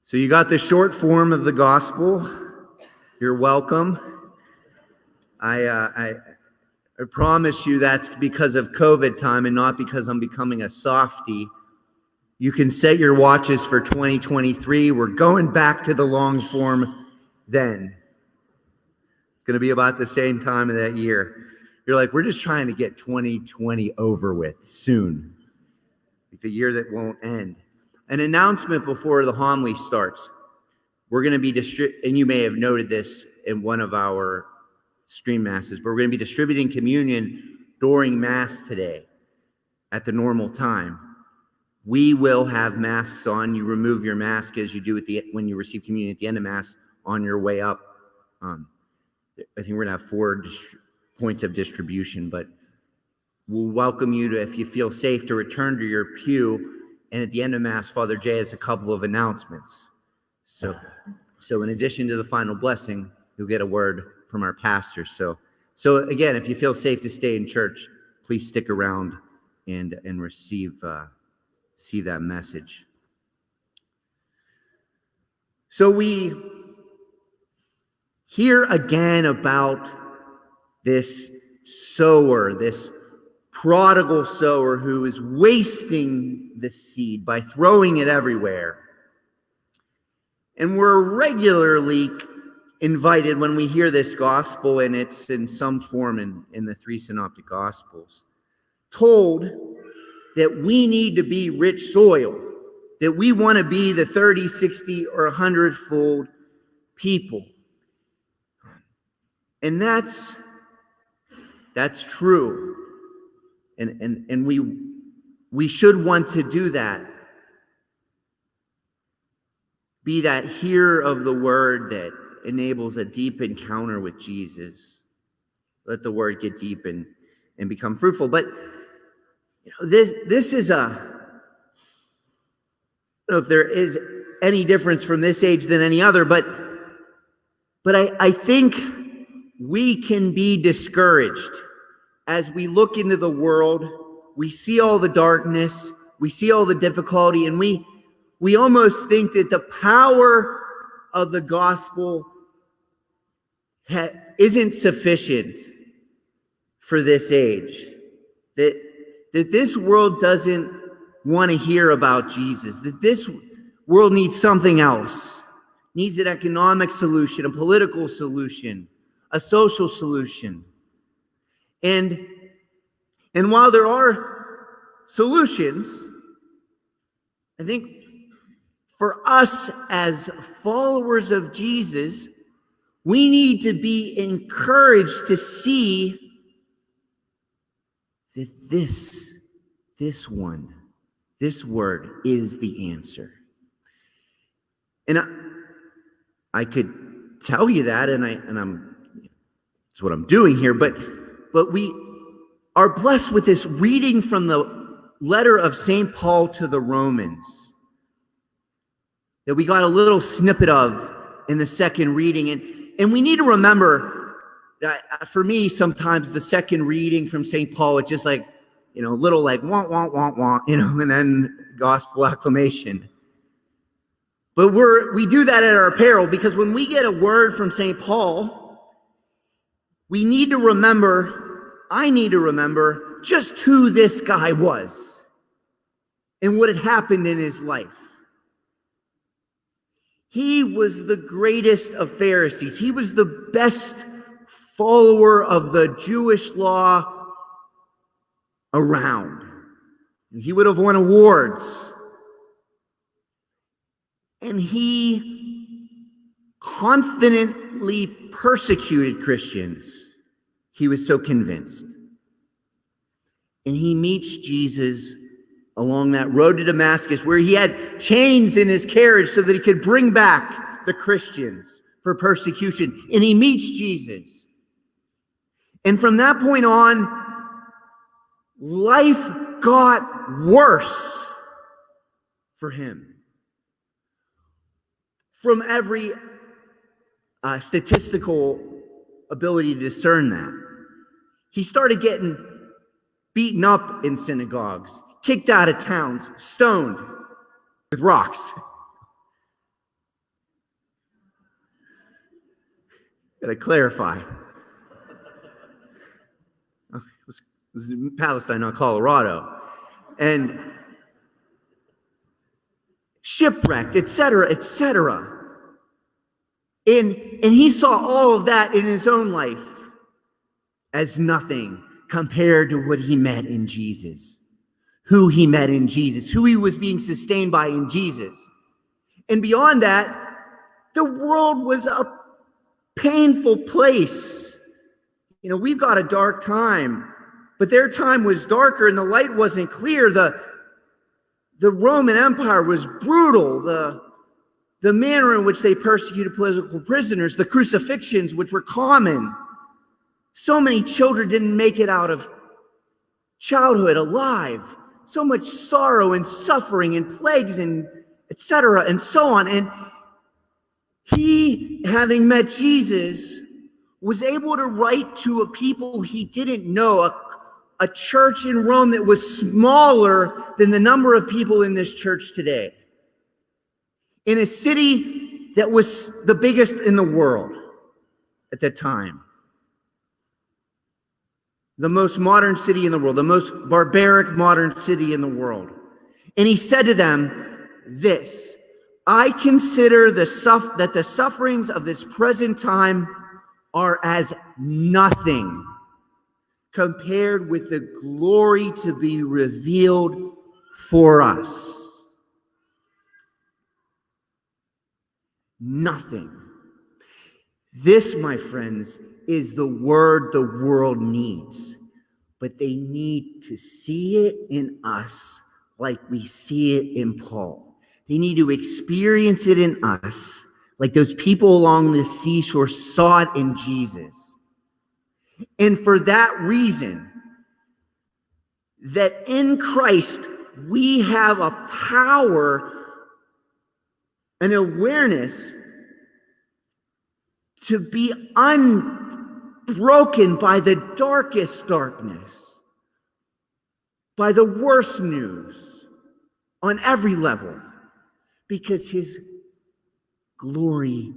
So you got the short form of the gospel. You're welcome. I promise you that's because of COVID time and not because I'm becoming a softie. You can set your watches for 2023. We're going back to the long form then. It's going to be about the same time of that year. You're like, we're just trying to get 2020 over with soon. The year that won't end. An announcement before the homily starts. We're going to be and you may have noted this in one of our stream masses, but we're going to be distributing communion during Mass today at the normal time. We will have masks on. You remove your mask as you do when you receive communion at the end of Mass on your way up. I think we're going to have 4 points of distribution, but we'll welcome you to, if you feel safe, to return to your pew. And at the end of Mass, Father Jay has a couple of announcements. So in addition to the final blessing, you'll get a word from our pastor. So again, if you feel safe to stay in church, please stick around and receive that message. So we hear again about this sower, this prodigal sower who is wasting the seed by throwing it everywhere. And we're regularly invited when we hear this gospel, and it's in some form in the 3 synoptic gospels, told that we need to be rich soil, that we want to be the 30, 60, or 100-fold people. And that's true. And we should want to do that. Be that hearer of the word that enables a deep encounter with Jesus. Let the word get deep and become fruitful. But this is I don't know if there is any difference from this age than any other, but I think we can be discouraged. As we look into the world, we see all the darkness, we see all the difficulty, and we almost think that the power of the gospel isn't sufficient for this age. That this world doesn't want to hear about Jesus. That this world needs something else. Needs an economic solution, a political solution, a social solution. And while there are solutions, I think for us as followers of Jesus, we need to be encouraged to see that this word is the answer. And I could tell you that, and that's what I'm doing here, but we are blessed with this reading from the letter of St. Paul to the Romans that we got a little snippet of in the second reading. And we need to remember that for me, sometimes the second reading from St. Paul, it's just like, little like, wah, wah, wah, wah, and then gospel acclamation. But we do that at our peril, because when we get a word from St. Paul, I need to remember just who this guy was and what had happened in his life. He was the greatest of Pharisees. He was the best follower of the Jewish law around. He would have won awards. And he confidently persecuted Christians. He was so convinced. And he meets Jesus along that road to Damascus, where he had chains in his carriage so that he could bring back the Christians for persecution. And he meets Jesus. And from that point on, life got worse for him. From every statistical ability to discern that. He started getting beaten up in synagogues, kicked out of towns, stoned with rocks. Gotta clarify. It was in Palestine, not Colorado. And shipwrecked, etc., etc. And he saw all of that in his own life as nothing compared to what he met in Jesus, who he met in Jesus, who he was being sustained by in Jesus. And beyond that, the world was a painful place. You know, we've got a dark time, but their time was darker and the light wasn't clear. The Roman Empire was brutal. The manner in which they persecuted political prisoners, the crucifixions, which were common. So many children didn't make it out of childhood alive. So much sorrow and suffering and plagues and etc. and so on. And he, having met Jesus, was able to write to a people he didn't know, a church in Rome that was smaller than the number of people in this church today, in a city that was the biggest in the world at that time, the most modern city in the world, the most barbaric modern city in the world. And he said to them this: I consider that the sufferings of this present time are as nothing compared with the glory to be revealed for us. Nothing. This, my friends, is the word the world needs, but they need to see it in us like we see it in Paul. They need to experience it in us like those people along the seashore saw it in Jesus. And for that reason, that in Christ we have a power, an awareness to be unbroken by the darkest darkness, by the worst news on every level, because his glory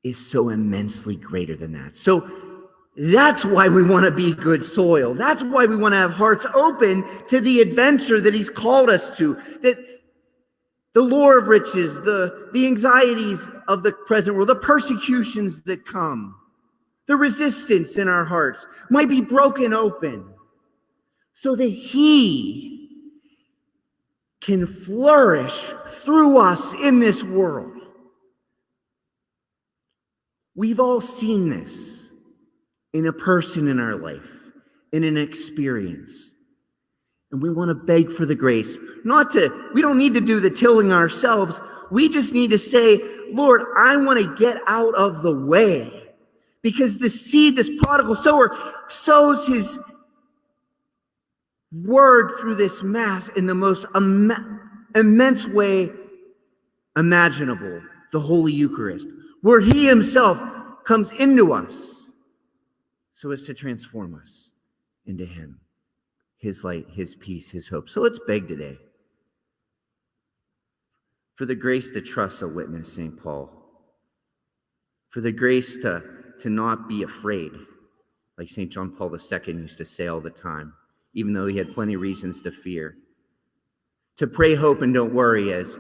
is so immensely greater than that. So that's why we want to be good soil. That's why we want to have hearts open to the adventure that he's called us to, that the lure of riches, the anxieties of the present world, the persecutions that come, the resistance in our hearts might be broken open so that he can flourish through us in this world. We've all seen this in a person in our life, in an experience. And we want to beg for the grace. We don't need to do the tilling ourselves. We just need to say, Lord, I want to get out of the way. Because the seed, this prodigal sower, sows his word through this mass in the most immense way imaginable, the Holy Eucharist, where he himself comes into us so as to transform us into him, his light, his peace, his hope. So let's beg today for the grace to trust a witness, St. Paul, for the grace to not be afraid, like St. John Paul II used to say all the time, even though he had plenty of reasons to fear, to pray, hope, and don't worry, as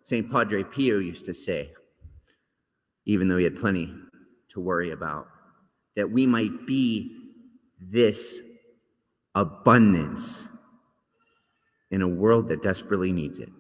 St. Padre Pio used to say, even though he had plenty to worry about, that we might be this abundance in a world that desperately needs it.